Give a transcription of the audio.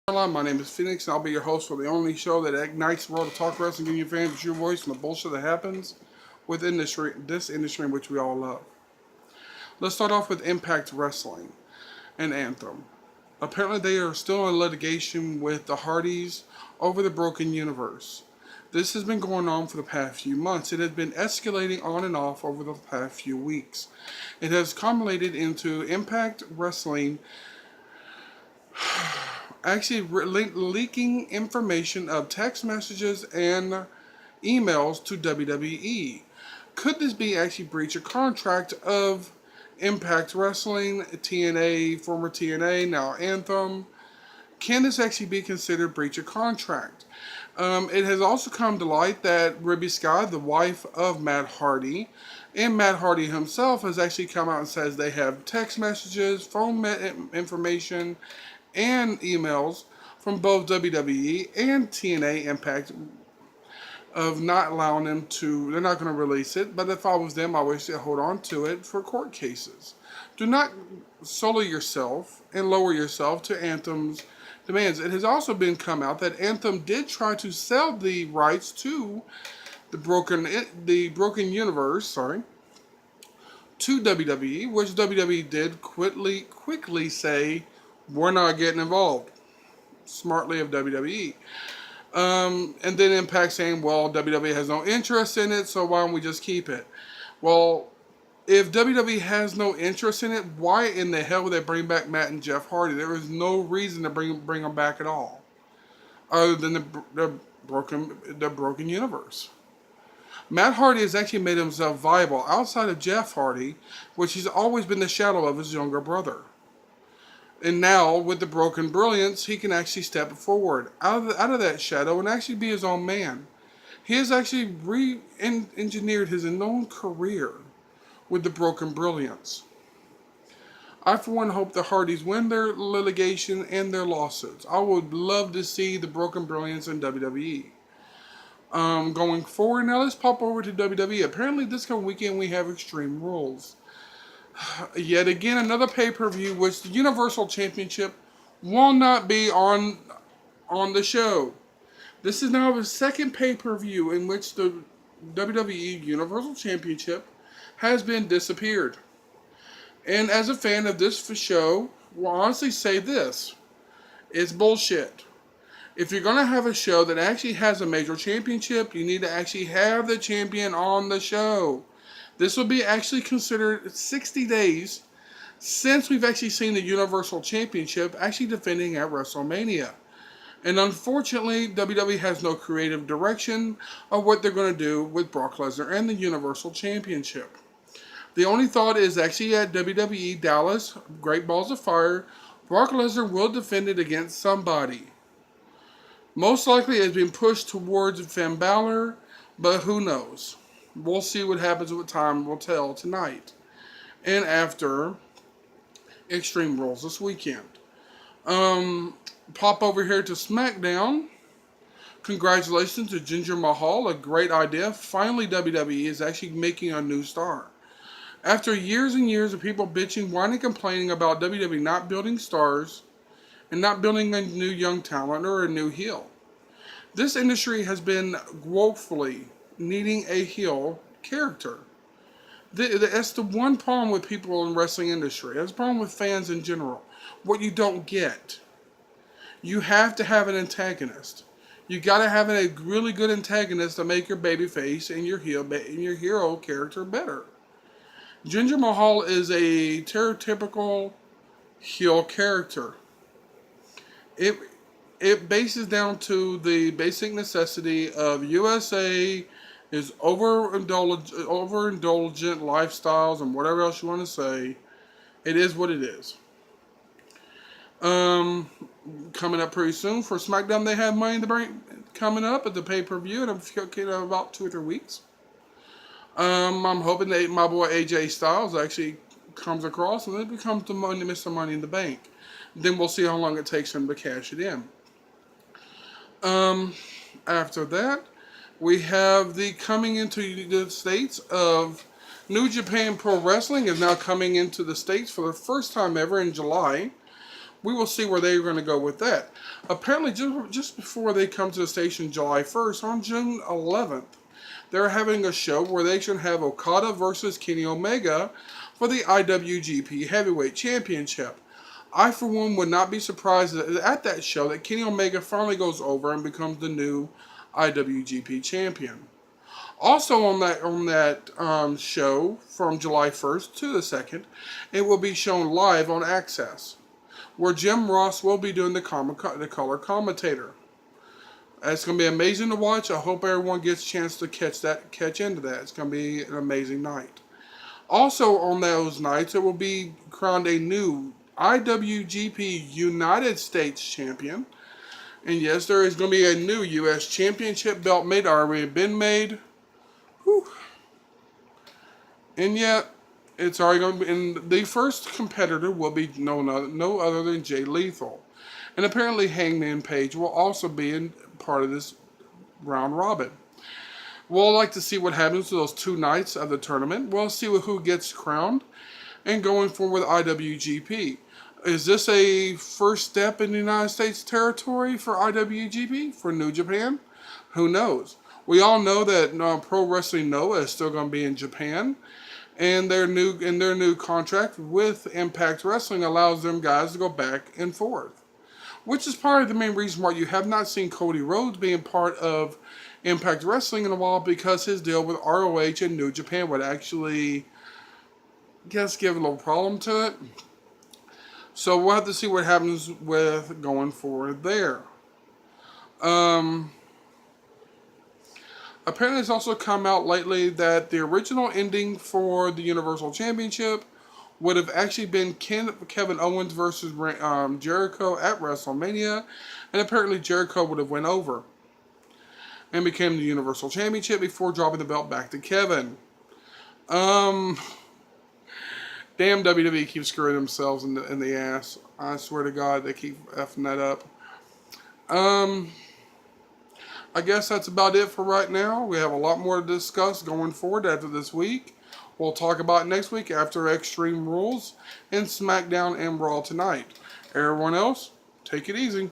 Hardline. My name is Phoenix, and I'll be your host for the only show that ignites the world of talk wrestling, giving you fans a true voice and the bullshit that happens within this industry in which we all love. Let's start off with Impact Wrestling and Anthem. Apparently, they are still in litigation with the Hardys over the Broken Universe. This has been going on for the past few months. It has been escalating on and off over the past few weeks. It has culminated into Impact Wrestling actually leaking information of text messages and emails to WWE. Could this be actually breach of contract of Impact Wrestling, TNA, former TNA, now Anthem? Can this actually be considered breach of contract? It has also come to light that Ruby Sky, the wife of Matt Hardy, and Matt Hardy himself has actually come out and says they have text messages, phone information, and emails from both WWE and TNA Impact of not allowing them to, they're not going to release it, but if I was them, I wish they'd hold on to it for court cases. Do not sully yourself and lower yourself to Anthem's demands. It has also been come out that Anthem did try to sell the rights to the Broken Universe, to WWE, which WWE did quickly say, we're not getting involved. Smartly of WWE. And then Impact saying, well, WWE has no interest in it, so why don't we just keep it? Well, if WWE has no interest in it, why in the hell would they bring back Matt and Jeff Hardy? There is no reason to bring them back at all, other than the broken universe. Matt Hardy has actually made himself viable outside of Jeff Hardy, which he's always been the shadow of his younger brother. And now, with the Broken Brilliance, he can actually step forward out of that shadow and actually be his own man. He has actually re-engineered his own career with the Broken Brilliance. I, for one, hope the Hardys win their litigation and their lawsuits. I would love to see the Broken Brilliance in WWE. Going forward, now let's pop over to WWE. Apparently, this coming weekend we have Extreme Rules. Yet again, another pay-per-view which the Universal Championship will not be on the show. This is now the second pay-per-view in which the WWE Universal Championship has been disappeared. And as a fan of this show, will honestly say this: it's bullshit. If you're going to have a show that actually has a major championship, you need to actually have the champion on the show. This will be actually considered 60 days since we've actually seen the Universal Championship actually defending at WrestleMania. And unfortunately, WWE has no creative direction of what they're going to do with Brock Lesnar and the Universal Championship. The only thought is actually at WWE Dallas, Great Balls of Fire, Brock Lesnar will defend it against somebody. Most likely it's been pushed towards Finn Balor, but who knows? We'll see what happens with time will tell tonight. And after Extreme Rules this weekend. Pop over here to SmackDown. Congratulations to Jinder Mahal. A great idea. Finally, WWE is actually making a new star. After years and years of people bitching, whining, complaining about WWE not building stars and not building a new young talent or a new heel. This industry has been woefully needing a heel character. That's the one problem with people in the wrestling industry. That's the problem with fans in general. What you don't get. You have to have an antagonist. You got to have a really good antagonist to make your babyface and your hero character better. Jinder Mahal is a stereotypical heel character. It bases down to the basic necessity of USA is overindulgent lifestyles and whatever else you want to say. It is what it is. Coming up pretty soon for SmackDown, they have Money in the Bank coming up at the pay-per-view in about 2 or 3 weeks. I'm hoping that my boy AJ Styles actually comes across and then becomes Mr. Money in the Bank. Then we'll see how long it takes him to cash it in. After that, we have the coming into the States of New Japan Pro Wrestling is now coming into the States for the first time ever in July we will see where they're going to go with that. Apparently, just before they come to the station July 1st, on June 11th, they're having a show where they should have Okada versus Kenny Omega for the IWGP Heavyweight Championship. I, for one, would not be surprised at that show that Kenny Omega finally goes over and becomes the new IWGP Champion. Also on that show from July 1st to the 2nd, it will be shown live on Access, where Jim Ross will be doing the color commentator. It's going to be amazing to watch. I hope everyone gets a chance to catch into that. It's going to be an amazing night. Also on those nights, it will be crowned a new IWGP United States Champion. And yes, there is going to be a new U.S. Championship belt already been made. Whew. And yet, it's already going to be, and the first competitor will be no other than Jay Lethal. And apparently Hangman Page will also be in part of this round robin. We'll like to see what happens to those 2 nights of the tournament. We'll see who gets crowned and going forward with IWGP. Is this a first step in the United States territory for IWGP, for New Japan? Who knows? We all know that Pro Wrestling Noah is still going to be in Japan, and their new contract with Impact Wrestling allows them guys to go back and forth, which is part of the main reason why you have not seen Cody Rhodes being part of Impact Wrestling in a while, because his deal with ROH and New Japan would actually, give a little problem to it. So we'll have to see what happens with going forward there. Apparently it's also come out lately that the original ending for the Universal Championship would have actually been Kevin Owens versus Jericho at WrestleMania, and apparently Jericho would have went over and became the Universal Championship before dropping the belt back to Kevin. Damn, WWE keeps screwing themselves in the ass. I swear to God, they keep effing that up. I guess that's about it for right now. We have a lot more to discuss going forward after this week. We'll talk about next week after Extreme Rules and SmackDown and Raw tonight. Everyone else, take it easy.